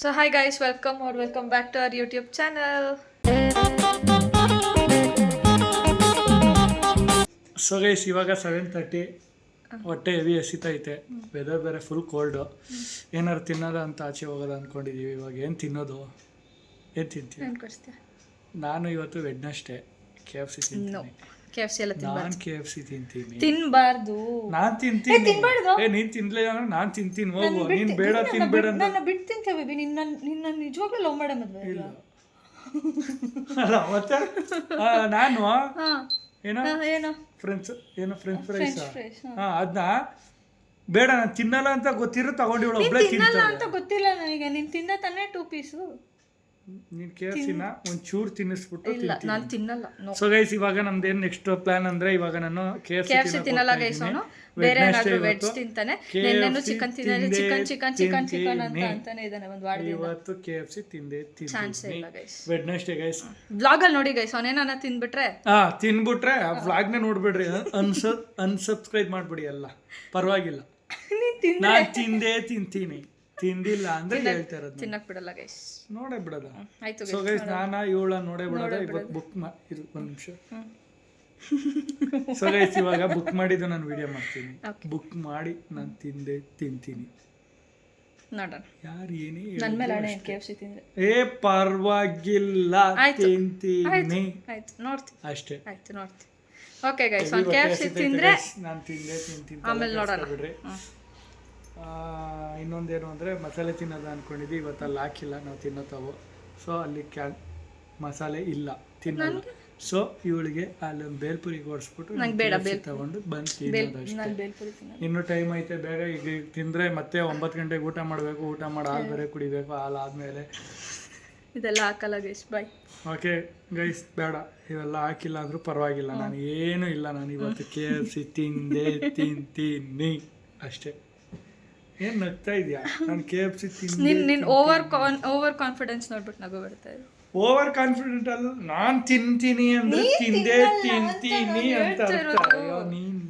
So hi guys, welcome back to our YouTube channel. So guys ಇವಾಗ 7:30 ಹೊಟ್ಟೆ heavy ಹಸಿತೈತೆ. Weather ಬೇರೆ full cold. ಏನಾರು ತಿನ್ನೋದ ಅಂತ ಆಚೆ ಹೋಗೋದ ಅಂದ್ಕೊಂಡಿದ್ದೀವಿ. ಇವಾಗ ಏನು ತಿನ್ನೋದು, ಏನು ತಿಂತೀವಿ? ನಾನು ಇವತ್ತು ವೆಡ್ನಸ್ಡೇ KFC ತಿಂತೀನಿ. KFC ಎಲ್ಲ ತಿನ್ನಬಾರ್ದು. ನಾನು KFC ತಿಂತೀನಿ. ತಿನ್ನಬಾರ್ದು. ನಾನು ತಿಂತೀನಿ. ನೀನು ತಿನ್ಲಿಲ್ಲ ಅಂದ್ರೆ ನಾನು ತಿಂತೀನಿ. ಹೋಗು, ನೀನು ಬೇಡ ತಿನ್ಬೇಡ. ನಾನು ಬಿಟ್ಟು ತಿಂತೇವೆ ಬೇಬಿ. ನಿನ್ನ ನಿಜವಾಗ್ಲೂ ಲವ್ ಮಾಡೋ ಮದುವೆ ಇಲ್ಲ ಅಲ್ಲ ಮತ್ತೆ ನಾನು ಏನೋ ಫ್ರೆಂಚ್ ಫ್ರೈಸ್ ಅದನ್ನ ಬೇಡ ನಾನು ತಿನ್ನಲ್ಲ ಅಂತ ಗೊತ್ತಿರೋ ತಗೊಂಡಿವಳು ಒಬ್ಳೆ ತಿನ್ನಲ್ಲ ಅಂತ ಗೊತ್ತಿಲ್ಲ ನನಗೆ. ನೀನು ತಿಂದ ತಾನೇ 2 ಪೀಸು. ನೀನು KFCನ ಒಂಚೂರು ತಿನ್ನಿಸ್ಬಿಟ್ಟು ಇಲ್ಲ ನಾನು ತಿನ್ನಲ್ಲ. ಸೊ ಗೈಸ್ ಇವಾಗ ನಮ್ದೇನು ನೆಕ್ಸ್ಟ್ ಪ್ಲಾನ್ ಅಂದ್ರೆ ಇವಾಗ ನಾನು KFC ತಿನ್ನಲ್ಲ ಗೈಸ್. ಅವನು ಬೇರೆ ಏನಾದರೂ ವೆಜ್ ತಿಂತಾನೆ. ನೆನ್ನೆನೂ ಚಿಕನ್ ತಿಂತಾನೆ. ಚಿಕನ್ ಅಂತ ಅಂತಾನೆ ಇದಾನೆ ಒಂದು ವಾರದಿಂದ. ಇವತ್ತು KFC ತಿಂದೆ ಚಾನ್ಸ್ ಇಲ್ಲ ಗೈಸ್. Wednesday guys. ವ್ಲಾಗ್ ಅಲ್ಲಿ ನೋಡಿ ಗೈಸ್ ಅವನೇನ ತಿಂದ್ಬಿಟ್ರೆ ಆ ವ್ಲಾಗ್ ನ ನೋಡ್ಬಿಡ್ರಿ. ಅನ್ಸಬ್ಸ್ಕ್ರೈಬ್ ಮಾಡ್ಬಿಡಿ ಎಲ್ಲ ಪರವಾಗಿಲ್ಲ. ನಾನು ತಿಂತೀನಿ. ತಿಂದಿಲ್ಲ ಅಂದ್ರೆ ಹೇಳ್ತಾ ಇರೋದು ತಿನ್ನಕ್ ಬಿಡಲ್ಲ ಗೈಸ್. ನೋಡೇ ಬಿಡೋದ. ಆಯ್ತು ಸೊ ಗೈಸ್ ನಾನು ಇವಳ ನೋಡೇ ಬಿಡೋದ. ಇವತ್ತು ಬುಕ್ ಇದು ಒಂದು ನಿಮಿಷ. ಸೊ ಗೈಸ್ ಇವಾಗ ಬುಕ್ ಮಾಡಿದ್ದು ನಾನು ವಿಡಿಯೋ ಮಾಡ್ತೀನಿ. ಬುಕ್ ಮಾಡಿ ನಾನು ತಿಂತೀನಿ. ನೋಡೋಣ ಯಾರು ಏನೇ ನನ್ನ ಮೇಲೆ ಹಣೆ KFC ತಿಂದ್ರೆ ಪರವಾಗಿಲ್ಲ ತಿಂತೀನಿ. ಆಯ್ತು ನೋಡ್ತೀನಿ ಅಷ್ಟೇ. ಆಯ್ತು ನೋಡ್ತೀನಿ. ಓಕೆ ಗೈಸ್ ಒಂದು KFC ತಿಂದ್ರೆ ನಾನು ತಿಂತೀನಿ. ಆಮೇಲೆ ನೋಡೋಣ. ಬಿಡ್ರಿ. ಇನ್ನೊಂದೇನು ಅಂದರೆ ಮಸಾಲೆ ತಿನ್ನೋದು ಅಂದ್ಕೊಂಡಿದ್ವಿ. ಇವತ್ತು ಅಲ್ಲಿ ಹಾಕಿಲ್ಲ ನಾವು ತಿನ್ನೋತಾವು. ಸೊ ಅಲ್ಲಿ ಮಸಾಲೆ ಇಲ್ಲ ತಿನ್ನಲ್ಲ. ಸೊ ಇವಳಿಗೆ ಅಲ್ಲಿ ಒಂದು ಬೇಲ್ಪುರಿ ಓಡಿಸ್ಬಿಟ್ಟು ತಗೊಂಡು ಬಂದು ತಿನ್ನೋದಷ್ಟೇ. ಇನ್ನೂ ಟೈಮ್ ಐತೆ. ಬೇಗ ಈಗ ತಿಂದರೆ ಮತ್ತೆ 9 ಗಂಟೆಗೆ ಊಟ ಮಾಡಬೇಕು. ಊಟ ಮಾಡಿ ಹಾಲು ಬೇರೆ ಕುಡಿಬೇಕು. ಹಾಲು ಆದಮೇಲೆ ಇದೆಲ್ಲ ಹಾಕಲ್ಲ ಗೈಸ್. ಬಾಯ್. ಓಕೆ ಗೈಸ್ ಬೇಡ ಇವೆಲ್ಲ ಹಾಕಿಲ್ಲ ಅಂದರೂ ಪರವಾಗಿಲ್ಲ. ನಾನು ಏನೂ ಇಲ್ಲ. ನಾನು ಇವತ್ತು KFC ತಿಂತೀನಿ ಅಷ್ಟೇ. ಏನು ನಗ್ತಾ ಇದೆಯಾ? ನಾನು KFC ನಿನ್ನ ಓವರ್ ಕಾನ್ಫಿಡೆನ್ಸ್ ನೋಡ್ಬಿಟ್ಟು ನಗು ಬರ್ತಾ ಇದೆ. ಓವರ್ ಕಾನ್ಫಿಡೆಂಟ್ ಅಲ್ಲ. ನಾನು ತಿಂತೀನಿ ಅಂದ್ರೆ ತಿಂತೀನಿ ಅಂತ ಅರ್ಥ. ನೀನು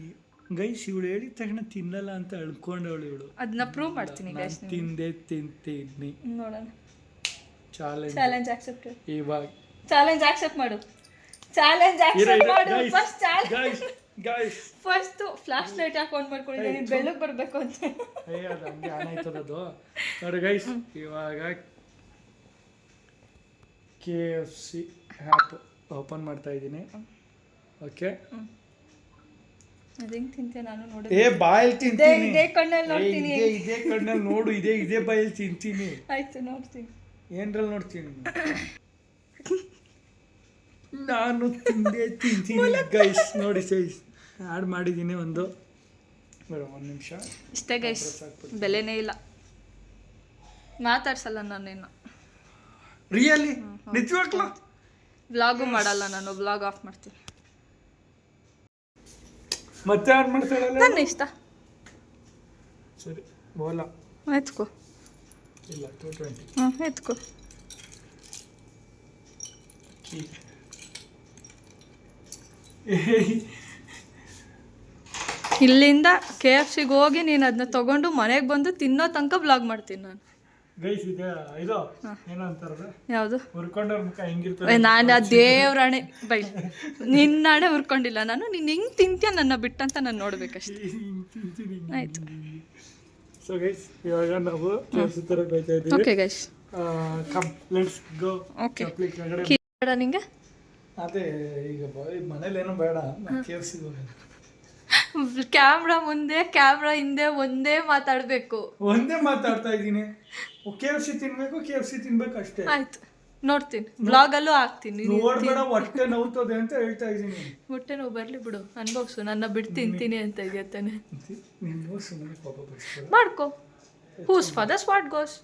ಗೈಸ್ ಇವಳು ಹೇಳಿದ ತಕ್ಷಣ ತಿನ್ನಲ್ಲ ಅಂತ ಅಳ್ಕೊಂಡವಳು ಇವಳು. ಅದನ್ನ ಪ್ರೂವ್ ಮಾಡ್ತೀನಿ ಗೈಸ್. ತಿಂತೀನಿ. ನೋಡೋಣ. Challenge accept. ಇವಾಗ ಚಾಲೆಂಜ್ ಆಕ್ಸೆಪ್ಟ್ ಮಾಡು. First flash light hockey on ಮಾಡ್ಕೊಂಡಿದ್ದೆ. ನೀನು ಬೆಳ್ಳಗೆ ಬರಬೇಕು ಅಂತ. ಅದು ಹಂಗೆ ಆನ್ ಆಯ್ತದದು. ನೋಡಿ ಗೈಸ್ ಇವಾಗ KFC ಆ್ಯಪ್ ಓಪನ್ ಮಾಡ್ತಾ ಇದ್ದೀನಿ. ಓಕೆ ಅದೇನು ತಿಂತೆ ನಾನು ನೋಡಿ. ಬಾಯಲ್ಲಿ ತಿಂತೀನಿ. ಇದೇ ಕಣ್ಣಲ್ಲಿ ನೋಡ್ತೀನಿ. ಇದೇ ಕಣ್ಣಲ್ಲಿ ನೋಡು. ಇದೇ ಬಾಯಲ್ಲಿ ತಿಂತೀನಿ. ಆಯ್ತು ನೋಡ್ತೀನಿ. ಏನ್ರಲ್ಲಿ ನೋಡ್ತೀನಿ? ನಾನು ತಿಂತೀನಿ ಗೈಸ್. ನೋಡಿ ಸೈಸ್ ಆ್ಯಡ್ ಮಾಡಿದ್ದೀನಿ. ಒಂದು ನಿಮಿಷ ಇಷ್ಟೇ ಗೈಸ್. ಬೆಲೆನೇ ಇಲ್ಲ. ಮಾತಾಡ್ಸಲ್ಲ ನಾನೇನು. ರಿಯಲಿ ನಿಜವಾಗ್ಲೂ ವ್ಲಾಗು ಮಾಡಲ್ಲ ನಾನು. ವ್ಲಾಗ್ ಆಫ್ ಮಾಡ್ತೀನಿ. ಮತ್ತೆ ಆನ್ ಮಾಡ್ತಾಳಲ್ಲ. ನನ್ನ ಇಷ್ಟ. ಸರಿ ಬೋಲಾ ಎತ್ಕೋ. ಇಲ್ಲ 220. ಎತ್ಕೋ. ಇಲ್ಲಿಂದ KFCಗೆ ಹೋಗಿ ನೀನು ಅದನ್ನ ತಗೊಂಡು ಮನೆಗೆ ಬಂದು ತಿನ್ನೋ ತನಕ ವ್ಲಾಗ್ ಮಾಡ್ತೀನಿ ನಾನು. ಗೈಸ್ ಇದು ಏನಂತಾರದು? ಯಾವುದು? ಹುರ್ಕೊಂಡವ್ರ ಮುಖ ಹೆಂಗಿರ್ತದೆ? ನಾನು ದೇವ್ರಾಣೆ ಬೈ ನಿನ್ನಾಣೆ ಹುರ್ಕೊಂಡಿಲ್ಲ ನಾನು. ನೀನು ಹೆಂಗೆ ತಿಂತೀಯ ನನ್ನ ಬಿಟ್ಟಂತ ನಾನು ನೋಡ್ಬೇಕಷ್ಟೇ. ಆಯ್ತು. ಸೊ ಗೈಸ್ ಇವಾಗ ನಾವು KFC ತರ ಬೈತಾ ಇದ್ದೀವಿ. Okay guys come let's go. Okay ಬೇಡ ನಿಂಗೆ? ಅದೇ ಈಗ ಮನೇಲೇನೋ ಬೇಡ. KFC ಕ್ಯಾಮ್ರಾ ಮುಂದೆ ಕ್ಯಾಮ್ರಾ ಹಿಂದೆ ಒಂದೇ ಮಾತಾಡ್ಬೇಕು. ಒಂದೇ ಮಾತಾಡ್ತಾ ಇದ್ದೀನಿ. KFC ತಿನ್ಬೇಕು ಅಷ್ಟೇ. ಆಯ್ತು ನೋಡ್ತೀನಿ. ವ್ಲಾಗಲ್ಲೂ ಹಾಕ್ತೀನಿ. ನೋಡ್ಬೇಡ ಹೊಟ್ಟೆ ನೋವ್ತದೆ ಅಂತ ಹೇಳ್ತಾ ಇದ್ದೀನಿ. ಹೊಟ್ಟೆ ನೋವು ಬರ್ಲಿ ಬಿಡು. ಅನ್ಭವ್ಸು. ನನ್ನ ಬಿಟ್ಟು ತಿಂತೀನಿ ಅಂತ ಇದೆಯತ್ತಾನೆ. ಮಾಡ್ಕೋ. Whose fathers what goes.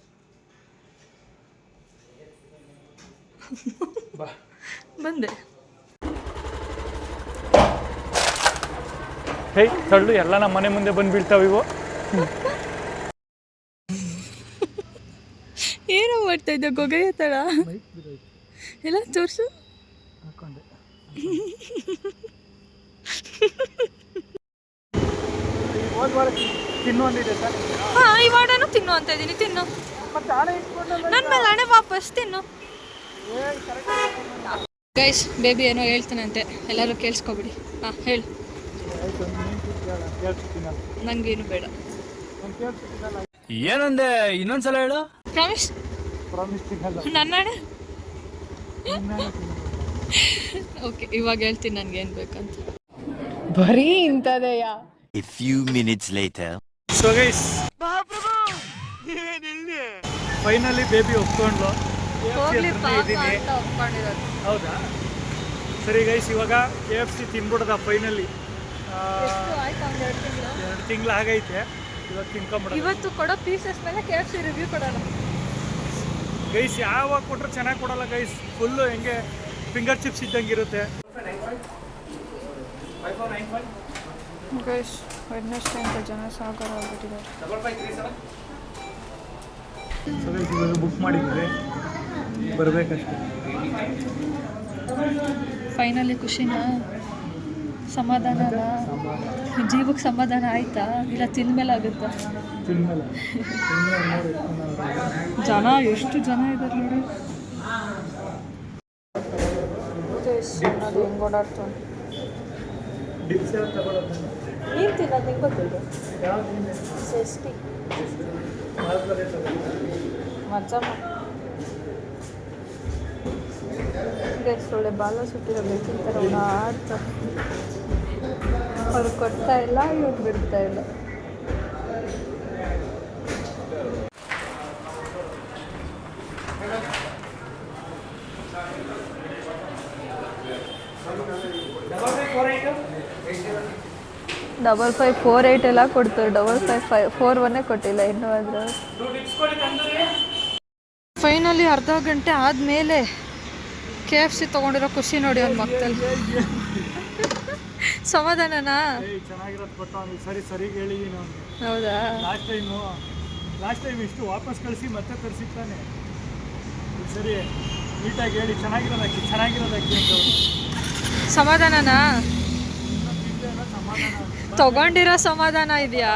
ಬಂದೆ. ತಳ್ಳು ಎಲ್ಲ ನಮ್ಮ ಮನೆ ಮುಂದೆ ಬಂದು ಬೀಳ್ತಾವ ಇವು. ಏನೋ ಮಾಡ್ತಾ ಇದ್ದ ಗೊಗೆಯ ತಡ ಎಲ್ಲ ತೋರಿಸು. ತಿನ್ನು ಅಂದಿದೆ ಸರ್. ಹಾಂ ಈ ವಾಡನೂ ತಿನ್ನು ಅಂತ ಇದ್ದೀನಿ. ತಿನ್ನು. ನನ್ನ ಮೇಲೆ ಹಣೆ ವಾಪಸ್ ತಿನ್ನು. ಗೈಸ್ ಬೇಬಿ ಏನೋ ಹೇಳ್ತಾನಂತೆ, ಎಲ್ಲರೂ ಕೇಳಿಸ್ಕೊಬಿಡಿ. ಹಾಂ ಹೇಳು. ನಂಗೇನು ಬೇಡ. ಏನಂದೆ ಇನ್ನೊಂದ್ಸಲ ಹೇಳು. ಪ್ರಾಮಿಸ್. ನನ್ನ ಹಣೆ. ಓಕೆ ಇವಾಗ ಹೇಳ್ತೀನಿ ನನಗೇನು ಬೇಕಂತ. ಬರೀ ಇಂಥದೆಯಾ. A few minutes later. So guys finally baby ಒಪ್ಕೊಂಡ್ಲು. ಹೋಗ್ಲಿ ಪಾಪ ಅಂತ ಒಪ್ಕೊಂಡಿರೋದು. ಹೌದಾ ಸರಿ ಗೈಸ್, ಇವಾಗ KFC ತಿನ್ಬಿಡೋದ ಫೈನಲಿ. ಎಷ್ಟು ಆಯ್ತು ಒಂದು 2 ತಿಂಗಳು. 2 ತಿಂಗಳು ಆಗೈತೆ. ಇವಾಗ ತಿನ್ಕೊಂಬಿಡೋದು. ಇವತ್ತು ಕೊಡೋ ಪೀಸಸ್ ಮೇಲೆ KFC ರಿವ್ಯೂ ಕೊಡೋಣ ಗೈಸ್. ಯಾವಾಗ ಕೊಟ್ಟರು ಚೆನ್ನಾಗಿ ಕೊಡಲ್ಲ ಗೈಸ್, ಫುಲ್ಲು ಹೆಂಗೆ ಫಿಂಗರ್ ಚಿಪ್ಸ್ ಇದ್ದಂಗೆ ಇರುತ್ತೆ. ಗೈಸ್ ವೆಡ್ನೆಸ್ಡೇ ಅಂತ ಜನ ಸಾಗರ ಆಗ್ಬಿಟ್ಟಿದ್ದಾರೆ. ಸೊ ಗೈಸ್ ಇವಾಗ ಬುಕ್ ಮಾಡಿದ್ದೀವಿ, ಬರಬೇಕಷ್ಟೆ. ಫೈನಲಿ ಖುಷಿನಾ, ಸಮಾಧಾನನಾ, ಜೀವಕ್ಕೆ ಸಮಾಧಾನ ಆಯ್ತಾ? ಇಲ್ಲ ತಿಂದ್ಮೇಲೆ ಆಗುತ್ತಾ? ತಿನ್ಮೇಲೆ ಜನ ಎಷ್ಟು ಜನ ಇದ್ದಾರೆ ನೋಡಿ. ಹೆಂಗೆ ಓಡಾಡ್ತು. ಡಿಪ್ಸ್ ಯಾವ ತಗೊಳ್ಳೋದು? ನೀನು ತಿನ್ನೋದು ನಿಂಗೆ ಗೊತ್ತಿದೆ. ಯಾವ್ದು? ಸೇಸ್ಟಿ ಮಜ್ಜಮ್ಮ. ಗೈಸ್ ಒಳ್ಳೆ ಬಾಲ ಸುಟ್ಟಿರೋ ಬೇಕಿನ ಥರ ಓಡಾಡ್ತಾರೆ. ಅವ್ರು ಕೊಡ್ತಾ ಇಲ್ಲ, ಇವ್ರು ಬಿಡ್ತಾ ಇಲ್ಲ. ಡಬಲ್ 548 ಎಲ್ಲ ಕೊಡ್ತಾರೆ. 55541 ಕೊಟ್ಟಿಲ್ಲ ಇನ್ನೂ. ಆದ್ರೆ ಫೈನಲಿ ಅರ್ಧ ಗಂಟೆ ಆದಮೇಲೆ KFC ತೊಗೊಂಡಿರೋ ಖುಷಿ ನೋಡಿ ಅವ್ನ ಮಕ್ಕದಲ್ಲಿ. ಸಮಾಧಾನನಾ? ಚೆನ್ನಾಗಿರೋದು ಕೊಟ್ಟು ಅವ್ನಿಗೆ ಸರಿ ಸರಿಗೆ ಹೇಳಿದ್ದೀನಿ ಅವ್ನಿಗೆ. ಹೌದಾ? ಲಾಸ್ಟ್ ಟೈಮ್ ಇಷ್ಟು ವಾಪಸ್ ಕಳಿಸಿ ಮತ್ತೆ ತರಿಸಿದ್ದಾನೆ. ಸರಿ ನೀಟಾಗಿ ಹೇಳಿ ಚೆನ್ನಾಗಿರೋದಕ್ಕೆ ಅಂತ. ಸಮಾಧಾನನಾ? ತಗೊಂಡಿರೋ ಸಮಾಧಾನ ಇದೆಯಾ?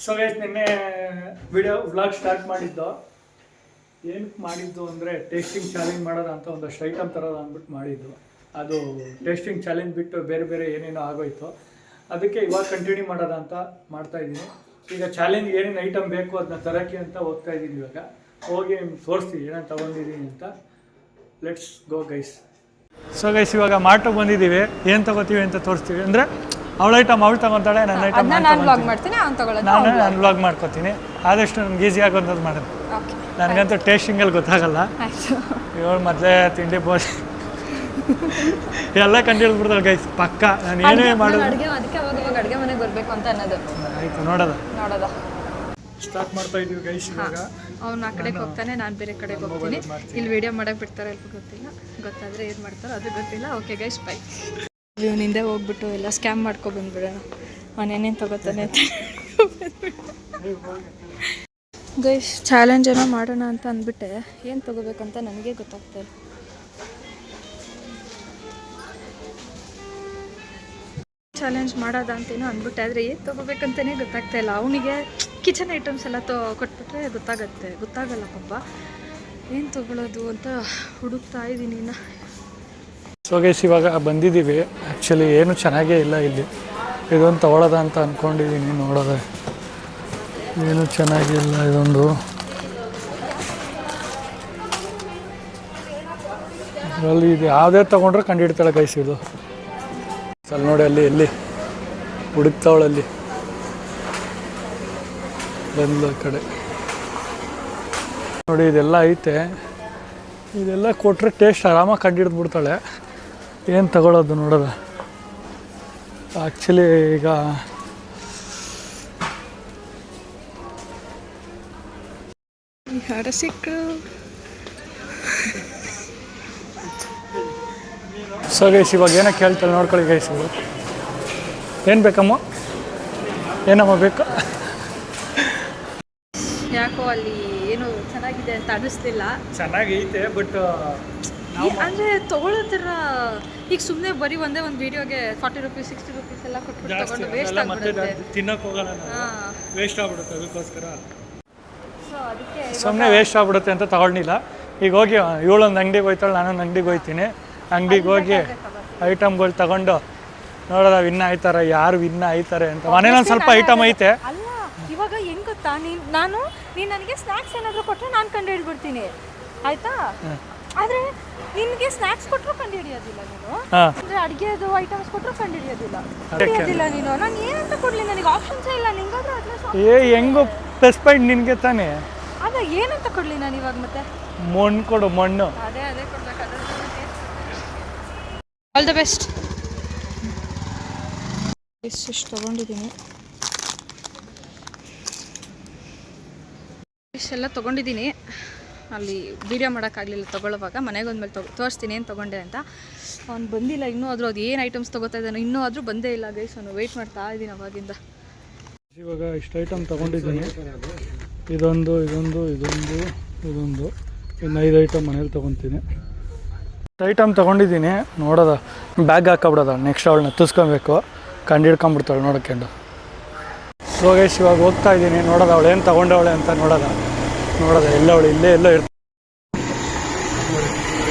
ಸೊ ಗೈಸ್ ನಿನ್ನೆ ವ್ಲಾಗ್ ಸ್ಟಾರ್ಟ್ ಮಾಡಿದ್ದು. ಏನಕ್ಕೆ ಮಾಡಿದ್ದು ಅಂದರೆ ಟೇಸ್ಟಿಂಗ್ ಚಾಲೆಂಜ್ ಮಾಡೋದು ಅಂತ ಒಂದಷ್ಟು ಐಟಮ್ ತರೋದು ಅಂದ್ಬಿಟ್ಟು ಮಾಡಿದ್ದು. ಅದು ಟೇಸ್ಟಿಂಗ್ ಚಾಲೆಂಜ್ ಬಿಟ್ಟು ಬೇರೆ ಏನೇನೋ ಆಗೋಯ್ತು. ಅದಕ್ಕೆ ಇವಾಗ ಕಂಟಿನ್ಯೂ ಮಾಡೋದ ಅಂತ ಮಾಡ್ತಾಯಿದ್ದೀನಿ. ಈಗ ಚಾಲೆಂಜ್ ಏನೇನು ಐಟಮ್ ಬೇಕು ಅದನ್ನ ತರೋಕ್ಕೆ ಅಂತ ಹೋಗ್ತಾ ಇದ್ದೀನಿ. ಇವಾಗ ಹೋಗಿ ನಿಮ್ಗೆ ತೋರಿಸ್ತೀವಿ ಏನೇನು ತೊಗೊಂಡಿದ್ದೀನಿ ಅಂತ. Let's go guys. So guys ಇವಾಗ ಮಾರ್ಟಿಗೆ ಬಂದಿದ್ದೀವಿ. ಏನು ತೊಗೋತೀವಿ ಅಂತ ತೋರಿಸ್ತೀವಿ. ಅಂದರೆ ಅವಳ ಐಟಮ್ ಅವಳು ತೊಗೊತಾಳೆ, ನನ್ನ ಐಟಮ್ ನಾನು ವ್ಲಾಗ್ ಮಾಡ್ಕೊತೀನಿ. ಆದಷ್ಟು ನನಗೆ ಈಸಿ ಆಗೋದು ಮಾಡೋದು. ನನಗಂತೂ ಟೇಸ್ಟಿಂಗಲ್ಲಿ ಗೊತ್ತಾಗಲ್ಲ. ಇವಳು ಮೊದಲೇ ತಿಂಡಿ ಬೋಸ್ ಎಲ್ಲ ಕಂಡಿಡ್ಬಿಡ್ತಾಳೆ ಗೈಸ್ ಪಕ್ಕ. ನಾನು ಏನೇ ಮಾಡೋದು ಅಡುಗೆ ಮನೆಗೆ ಬರಬೇಕು ಅಂತ ಅನ್ನೋದು. ಆಯಿತು ನೋಡೋದ ಸ್ಟಾರ್ಟ್ ಮಾಡ್ತಾ ಇದ್ದೀವಿ ಗೈಸ್. ಇವಾಗ ಅವ್ನು ಆ ಕಡೆಗೆ ಹೋಗ್ತಾನೆ, ನಾನು ಬೇರೆ ಕಡೆಗೆ ಹೋಗ್ತೀನಿ. ಇಲ್ಲಿ ವಿಡಿಯೋ ಮಾಡೋಕೆ ಬಿಡ್ತಾರೋ ಇಲ್ಪ ಗೊತ್ತಿಲ್ಲ. ಗೊತ್ತಾದರೆ ಏನು ಮಾಡ್ತಾರೋ ಅದು ಗೊತ್ತಿಲ್ಲ. Okay guys by. ಇವನಿಂದೆ ಹೋಗ್ಬಿಟ್ಟು ಎಲ್ಲ ಸ್ಕ್ಯಾಮ್ ಮಾಡ್ಕೊಬಂದ್ಬಿಡೋಣ. ಅವನೇನೇನು ತಗೋತಾನೆ ಅಂತ. ಗೈಸ್ ಚಾಲೆಂಜ್ ಏನೋ ಮಾಡೋಣ ಅಂತ ಅಂದ್ಬಿಟ್ಟೆ. ಏನು ತೊಗೋಬೇಕಂತ ನನಗೆ ಗೊತ್ತಾಗ್ತಾ ಇಲ್ಲ. ಚಾಲೆಂಜ್ ಮಾಡೋದ ಅಂತೇನೋ ಅಂದ್ಬಿಟ್ಟೆ, ಆದರೆ ಏನು ತೊಗೋಬೇಕಂತಲೇ ಗೊತ್ತಾಗ್ತಾ ಇಲ್ಲ. ಅವನಿಗೆ ಕಿಚನ್ ಐಟಮ್ಸ್ ಎಲ್ಲ ಕೊಟ್ಬಿಟ್ರೆ ಗೊತ್ತಾಗಲ್ಲ ಪಾಪ ಏನು ತೊಗೊಳೋದು ಅಂತ ಹುಡುಕ್ತಾ ಇದ್ದೀನಿ ಇನ್ನು. ಸೊ ಗೈಸ್ ಇವಾಗ ಬಂದಿದ್ದೀವಿ. ಆ್ಯಕ್ಚುಲಿ ಏನು ಚೆನ್ನಾಗೇ ಇಲ್ಲ ಇಲ್ಲಿ. ಇದೊಂದು ತೊಗೊಳೋದ ಅಂತ ಅಂದ್ಕೊಂಡಿದ್ದೀನಿ. ನೋಡೋದೆ ಏನು ಚೆನ್ನಾಗಿಲ್ಲ. ಇದೊಂದು ಅದರಲ್ಲಿ ಇದು ಯಾವುದೇ ತೊಗೊಂಡ್ರೆ ಕಂಡುಹಿಡ್ತಾಳೆ ಗೈಸ್. ಇದು ಅಲ್ಲಿ ನೋಡಿ, ಎಲ್ಲಿ ಹುಡುಕ್ತಾವಳಲ್ಲಿ ಬಂದ ಕಡೆ ನೋಡಿ. ಇದೆಲ್ಲ ಐತೆ. ಇದೆಲ್ಲ ಕೊಟ್ಟರೆ ಟೇಸ್ಟ್ ಆರಾಮಾಗಿ ಕಂಡುಹಿಡ್ದು ಬಿಡ್ತಾಳೆ. ಏನು ತಗೊಳ್ಳೋದು ನೋಡೋದ. ಆ್ಯಕ್ಚುಲಿ ಈಗ ಯಾರ ಸಿಕ್ಕರು. ಸೊ ಗೈಸ್ ಇವಾಗ ಏನೋ ಕೇಳ್ತಾಳೆ ನೋಡ್ಕೊಳ್ಳಿ ಗೈಸ್. ಏನು ಬೇಕಮ್ಮ? ಏನಮ್ಮ ಬೇಕು? ಯಾಕೋ ಅಲ್ಲಿ ಏನು ಚೆನ್ನಾಗಿದೆ ಅಂತ ಅನ್ನಿಸ್ತಿಲ್ಲ. ಚೆನ್ನಾಗೈತೆ ಬಟ್ ಅಂದರೆ ತೊಗೊಳ್ಳೋ ಥರ ಈಗ ಸುಮ್ಮನೆ ಬರೀ ಒಂದೇ ಒಂದು ವೀಡಿಯೋಗೆ 40 ರೂಪೀಸ್ 60 ರೂಪೀಸ್ ಎಲ್ಲ ಕೊಟ್ಬಿಟ್ಟು ತೊಗೊಂಡು ವೇಸ್ಟ್ ಆಗ್ಬಿಡುತ್ತೆ. ತಿನ್ನೋಕೆ ಹೋಗೋಣ. ಹಾಂ ವೇಸ್ಟ್ ಆಗ್ಬಿಡುತ್ತೆ ಅದಕ್ಕೋಸ್ಕರ ಸೊ ಅದಕ್ಕೆ ಸುಮ್ಮನೆ ವೇಸ್ಟ್ ಆಗ್ಬಿಡುತ್ತೆ ಅಂತ ತಗೊಳ್ಳಿಲ್ಲ. ಈಗ ಹೋಗಿ ಇವಳೊಂದು ಅಂಗಡಿಗೆ ಹೋಯ್ತಾಳೆ, ನಾನೊಂದು ಅಂಗಡಿಗೆ ಹೋಗ್ತೀನಿ. ಅಂಗಡಿಗೆ ಹೋಗಿ ಐಟಮ್ಗಳು ತಗೊಂಡು ನೋಡೋದ ವಿನ್ ಆಯ್ತಾರೆ, ಯಾರು ವಿನ್ ಆಯ್ತಾರೆ ಅಂತ. ಮನೇಲಿ ಒಂದು ಸ್ವಲ್ಪ ಐಟಮ್ ಐತೆ. ಅಲ್ಲ ಇವಾಗ ಹೆಂಗ್ ಗೊತ್ತಾ, ನೀನು ನನಗೆ ಸ್ನ್ಯಾಕ್ಸ್ ಏನಾದರೂ ಕೊಟ್ಟರೆ ನಾನು ಕಂಡು ಹಿಡ್ಬಿಡ್ತೀನಿ ಆಯ್ತಾ. ಆದರೆ ನಿನಗೆ ಸ್ನ್ಯಾಕ್ಸ್ ಕೊಟ್ಟರು ಕಂಡು ಹಿಡಿಯೋದಿಲ್ಲ ನೀನು, ಅಂದರೆ ಅಡುಗೆದು ಐಟಮ್ಸ್ ಕೊಟ್ಟರು ಕಂಡು ಹಿಡಿಯೋದಿಲ್ಲ ನೀನು. ನಾನು ಏನಂತ ಕೊಡಲಿ, ನನಗೆ ಆಪ್ಷನ್ಸೇ ಇಲ್ಲ. ನಿಂಗಾದ್ರೆ ಅಟ್ಲೀಸ್ಟ್ ಹೆಂಗೋ ಪ್ಲಸ್ ಪಾಯಿಂಟ್ ನಿನಗೆ ತಾನೇ. ಅದ ಏನಂತ ಕೊಡಲಿ ನಾನು ಇವಾಗ ಮತ್ತೆ? ಮಣ್ಣು ಕೊಡು, ಮಣ್ಣು. ಅದೇ ಕೊಡ್ಬೇಕಾದ್ರೆ ಆಲ್ ದ ಬೆಸ್ಟ್. ಇಷ್ಟು ತೊಗೊಂಡಿದ್ದೀನಿ, ಇಷ್ಟೆಲ್ಲ ತೊಗೊಂಡಿದ್ದೀನಿ. ಅಲ್ಲಿ ವೀಡಿಯೋ ಮಾಡೋಕ್ಕಾಗಲಿಲ್ಲ ತೊಗೊಳ್ಳೋವಾಗ. ಮನೆಗೆ ಒಂದ್ಮೇಲೆ ತೋರಿಸ್ತೀನಿ ಏನು ತೊಗೊಂಡೆ ಅಂತ. ಅವ್ನು ಬಂದಿಲ್ಲ ಇನ್ನೂ ಆದರೂ, ಅದು ಏನು ಐಟಮ್ಸ್ ತೊಗೋತಾ ಇದ್ದಾನೋ ಇನ್ನೂ ಆದರೂ ಬಂದೇ ಇಲ್ಲ ಗೈಸ್. ನಾನು ವೆಯ್ಟ್ ಮಾಡ್ತಾ ಇದ್ದೀನಿ ಅವಾಗಿಂದ. ಇವಾಗ ಇಷ್ಟು ಐಟಮ್ ತೊಗೊಂಡಿದ್ದೀನಿ. ಇದೊಂದು ಇನ್ನು 5 ಐಟಮ್ ಮನೇಲಿ ತೊಗೊತೀನಿ. ಐಟಮ್ ತೊಗೊಂಡಿದ್ದೀನಿ. ನೋಡೋದ ಬ್ಯಾಗ್ ಹಾಕೊಬಿಡೋದ. ನೆಕ್ಸ್ಟ್ ಅವಳನ್ನ ತುಸ್ಕೊಬೇಕು, ಕಂಡು ಹಿಡ್ಕೊಂಬಿಡ್ತಾಳೆ ನೋಡ್ಕೊಂಡು. ಸೊ ಗೈಸ್ ಇವಾಗ ಹೋಗ್ತಾ ಇದ್ದೀನಿ. ನೋಡೋದ ಅವಳು ಏನು ತೊಗೊಂಡವಳೆ ಅಂತ ನೋಡೋದ ಎಲ್ಲ ಅವಳು ಇಲ್ಲೇ ಎಲ್ಲೋ ಇರ್ತಾಳೆ.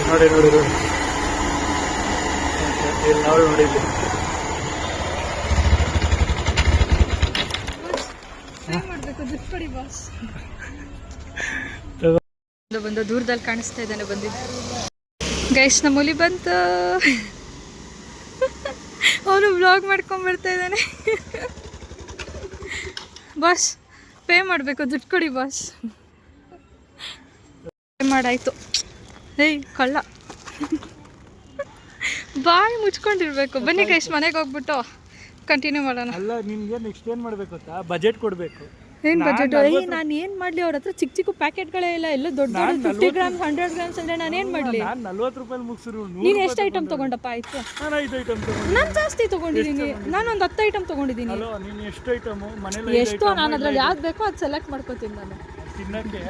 ನೋಡಿ ಇಲ್ಲಿ ಅವಳು ನೋಡಿದ್ವಿ. ಬಂದು ದೂರದಲ್ಲಿ ಕಾಣಿಸ್ತಾ ಇದ್ದಾನೆ ಬಂದಿದ್ದು. ಗೈಸ್ ನಮ್ಮ ಹುಲಿ ಬಂತು. ಅವನು ವ್ಲಾಗ್ ಮಾಡ್ಕೊಂಡ್ಬರ್ತಾ ಇದ್ದಾನೆ. ಬಾಸ್ ಪೇ ಮಾಡಬೇಕು, ದುಡ್ಡು ಕೊಡಿ ಬಾಸ್. ಪೇ ಮಾಡಾಯ್ತು. ಏಯ್ ಕಳ್ಳ, ಬಾಯಿ ಮುಚ್ಕೊಂಡಿರ್ಬೇಕು. ಬನ್ನಿ ಗೈಸ್ ಮನೆಗೆ ಹೋಗ್ಬಿಟ್ಟು ಕಂಟಿನ್ಯೂ ಮಾಡೋಣ. ಅಲ್ಲ ನಿನ್ಗೆ ನೆಕ್ಸ್ಟ್ ಏನು ಮಾಡಬೇಕು ಗೊತ್ತಾ, ಬಜೆಟ್ ಕೊಡಬೇಕು. ಏನು ಬಜೆಟ್? ನಾನು ಏನು ಮಾಡಲಿ? ಅವ್ರ ಹತ್ರ ಚಿಕ್ಕ ಚಿಕ್ಕ ಪ್ಯಾಕೆಟ್ಗಳೇ ಇಲ್ಲ, ಎಲ್ಲ ದೊಡ್ಡ 50 ಗ್ರಾಮ್ಸ್ 100 ಗ್ರಾಮ್ಸ್ ಅಂದರೆ ನಾನು ಏನು ಮಾಡಲಿ? ನಾನು 40 ರೂಪಾಯಿ ಮುಗಿಸಿರು. ನೀನು ಎಷ್ಟು ಐಟಮ್ ತೊಗೊಂಡಪ್ಪ? ಆಯಿತು, ನಾನು 5 ಐಟಮ್ ತೊಗೊಂಡು. ನಾನು ಜಾಸ್ತಿ ತೊಗೊಂಡಿದ್ದೀನಿ. ನಾನು ಒಂದು 10 ಐಟಮ್ ತೊಗೊಂಡಿದ್ದೀನಿ. ನೀನು ಎಷ್ಟು ಐಟಮು ಮನೇಲಿ? ಎಷ್ಟೋ, ನಾನು ಅದ್ರಲ್ಲಿ ಯಾವ್ದು ಬೇಕೋ ಅದು ಸೆಲೆಕ್ಟ್ ಮಾಡ್ಕೋತೀನಿ ನಾನು ತಿನ್ನಕ್ಕೆ.